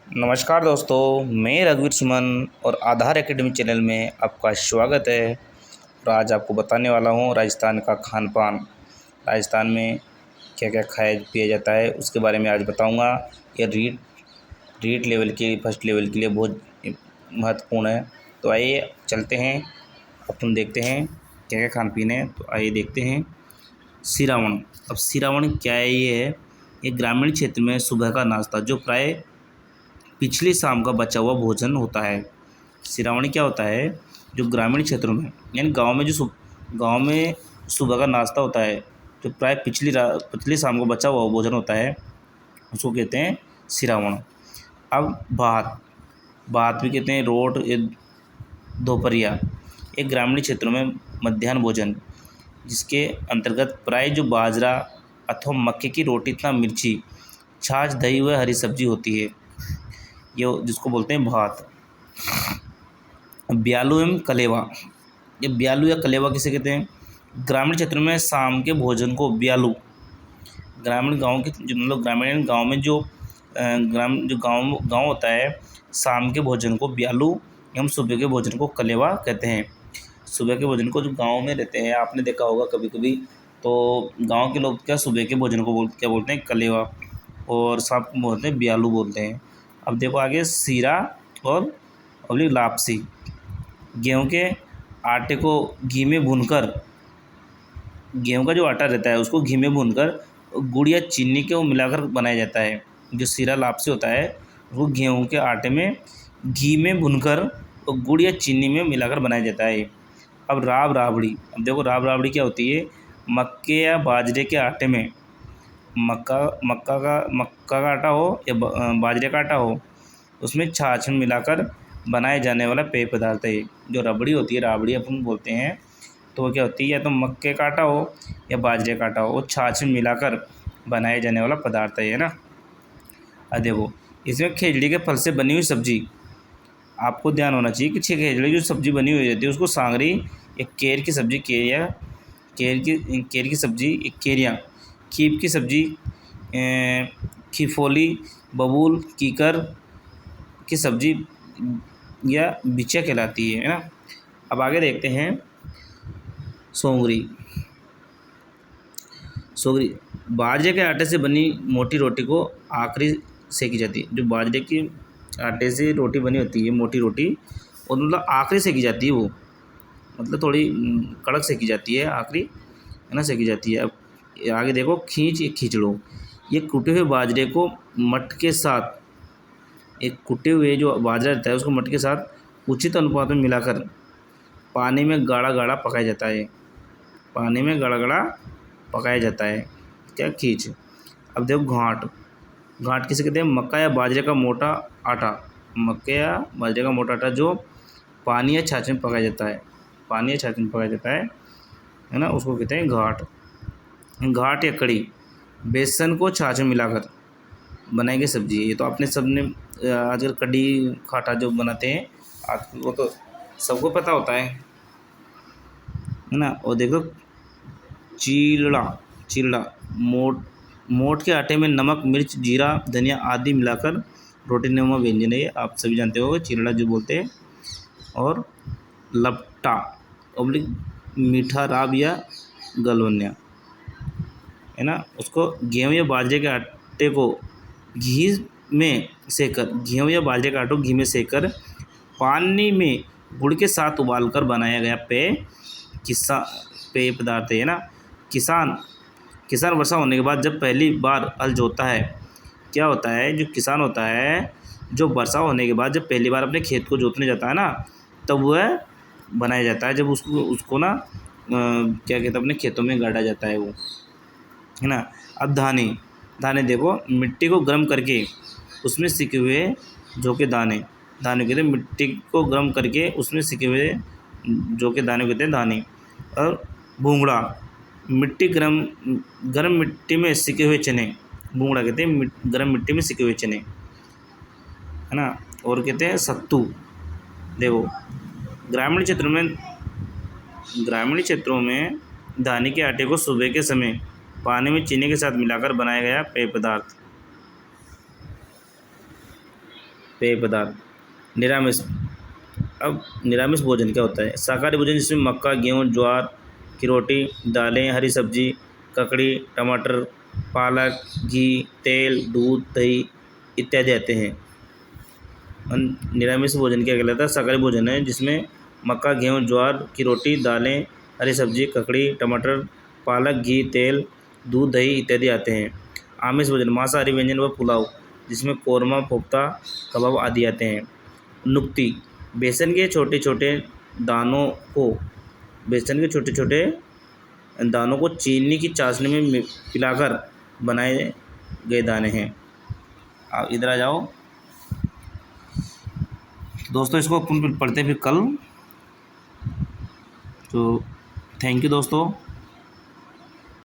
नमस्कार दोस्तों, मैं रघुवीर सुमन और आधार एकेडमी चैनल में आपका स्वागत है। और आज आपको बताने वाला हूँ राजस्थान का खान पान। राजस्थान में क्या क्या खाया पिया जाता है उसके बारे में आज बताऊँगा। ये रीट लेवल के फर्स्ट लेवल के लिए बहुत महत्वपूर्ण है। तो आइए चलते हैं, अपन देखते हैं क्या क्या खान पीन है। तो आइए देखते हैं सिरावण। अब सिरावण क्या है? ये ग्रामीण क्षेत्र में सुबह का नाश्ता जो प्राय पिछली शाम का बचा हुआ भोजन होता है। सिरावणी क्या होता है? जो ग्रामीण क्षेत्रों में यानी गांव में गांव में सुबह का नाश्ता होता है, जो प्राय पिछली शाम को बचा हुआ भोजन होता है, उसको कहते हैं सिरावण। अब भात भात भी कहते हैं रोट ये दोपहरिया। एक ग्रामीण क्षेत्रों में मध्याह्न भोजन जिसके अंतर्गत प्राय जो बाजरा अथवा मक्के की रोटी तथा मिर्ची छाछ दही व हरी सब्जी होती है, ये जिसको बोलते हैं भात। ब्यालू एवं कलेवा। ये ब्यालू या कलेवा किसे कहते हैं? ग्रामीण क्षेत्र में शाम के भोजन को ब्यालू, ग्रामीण गांव के जो मतलब ग्रामीण गांव में जो ग्राम जो गांव गांव होता है, शाम के भोजन को ब्यालू एवं सुबह के भोजन को कलेवा कहते हैं। सुबह के भोजन को जो गांव में रहते हैं, आपने देखा होगा कभी कभी, तो गांव के लोग क्या सुबह के भोजन को क्या बोलते हैं? कलेवा। और शाम को बोलते हैं ब्यालू बोलते हैं। अब देखो आगे सीरा और अगली लापसी। गेहूं के आटे को घी में भूनकर, गेहूं का जो आटा रहता है उसको घी में भूनकर गुड़ या चीनी के वो मिलाकर बनाया जाता है। जो सीरा लापसी होता है वो गेहूं के आटे में घी में भूनकर गुड़ या चीनी में मिलाकर बनाया जाता है। अब राब राबड़ी। अब देखो राब राबड़ी क्या होती है? मक्के या बाजरे के आटे में मक्का का आटा हो या बाजरे का आटा हो, उसमें छाछ में मिलाकर बनाए जाने वाला पेय पदार्थ है। जो रबड़ी होती है, राबड़ी अपन बोलते हैं, तो वो क्या होती है? या तो मक्के का आटा हो या बाजरे का आटा हो, वो छाछ में मिलाकर बनाए जाने वाला पदार्थ है ना। अब देखो इसमें खेजड़ी के फल से बनी हुई सब्जी, आपको ध्यान होना चाहिए कि खेजड़ी जो सब्जी बनी हुई रहती है उसको सांगरी या केर की सब्जी, केर की सब्जी, केरियाँ, खीप की सब्जी, खिफोली, बबूल, कीकर की सब्जी या बिचिया कहलाती है ना। अब आगे देखते हैं सोंगरी। सोंगरी बाजरे के आटे से बनी मोटी रोटी को आखिरी सेकी जाती है। जो बाजरे के आटे से रोटी बनी होती है, मोटी रोटी, और मतलब आखिरी सेकी जाती है, वो मतलब थोड़ी कड़क सेकी जाती है, आखिरी है ना सेकी जाती है। अब आगे देखो खींचड़ो। ये कुटे हुए बाजरे को मट के साथ, एक कुटे हुए जो बाजरा रहता है उसको मट के साथ उचित अनुपात में मिलाकर पानी में गाढ़ा गाढ़ा पकाया जाता है। पानी में गाढ़ा गाढ़ा पकाया जाता है क्या? खींच। अब देखो घाट किसे कहते हैं? मक्का या बाजरे का मोटा आटा, मक्के या बाजरे का मोटा आटा जो पानी या छाछ में पकाया जाता है, पानी या छाछ में पकाया जाता है ना, उसको कहते हैं घाट। घाट या कड़ी बेसन को छाछ में मिलाकर बनाई गई सब्जी है। ये तो आपने सबने आजकल कड़ी खाटा जो बनाते हैं आज, वो तो सबको पता होता है ना। और देखो चिलड़ा मोट के आटे में नमक, मिर्च, जीरा, धनिया आदि मिलाकर रोटी नुमा व्यंजन है, ये आप सभी जानते हो चिलड़ा जो बोलते हैं। और लपटा ऑब्लिक मीठा राब या गलवनिया है ना, उसको गेहूँ या बाजरे के आटे को गेहूँ या बाजरे का आटा घी में सेककर पानी में गुड़ के साथ उबालकर बनाया गया पेय पदार्थ है ना। किसान वर्षा होने के बाद जब पहली बार हल जोतता है, क्या होता है? जो किसान होता है, जो वर्षा होने के बाद जब पहली बार अपने खेत को जोतने जाता है ना, तब वह बनाया जाता है। जब उसको ना क्या कहते हैं, अपने खेतों में गाड़ा जाता है वो, है ना। अब दाने देखो, मिट्टी को गर्म करके उसमें सिके हुए जौ के दाने कहते हैं। मिट्टी को गर्म करके उसमें सिके हुए जौ के दाने कहते हैं दाने। और भूंगड़ा गर्म मिट्टी में सिके हुए चने, भूंगड़ा कहते हैं गर्म मिट्टी में सिके हुए चने, है ना। और कहते हैं सत्तू। देखो ग्रामीण क्षेत्रों में दाने के आटे को सुबह के समय पानी में चीनी के साथ मिलाकर बनाया गया पेय पदार्थ। पेय पदार्थ। निरामिष। अब निरामिष भोजन क्या होता है? शाकाहारी भोजन जिसमें मक्का, गेहूँ, ज्वार की रोटी, दालें, हरी सब्जी, ककड़ी, टमाटर, पालक, घी, तेल, दूध, दही इत्यादि आते हैं। निरामिष भोजन क्या कहलाता है? शाकाहारी भोजन है जिसमें मक्का, गेहूँ, ज्वार की रोटी, दालें, हरी सब्जी, ककड़ी, टमाटर, पालक, घी, तेल, दूध, दही इत्यादि आते हैं। आमिष भोजन मांसाहारी व्यंजन व पुलाव जिसमें कोरमा, कोफ्ता, कबाब आदि आते हैं। नुक्ती बेसन के छोटे छोटे दानों को चीनी की चाशनी में पिलाकर बनाए गए दाने हैं। आप इधर आ जाओ दोस्तों, इसको अपन पढ़ते हैं फिर कल। तो थैंक यू दोस्तों।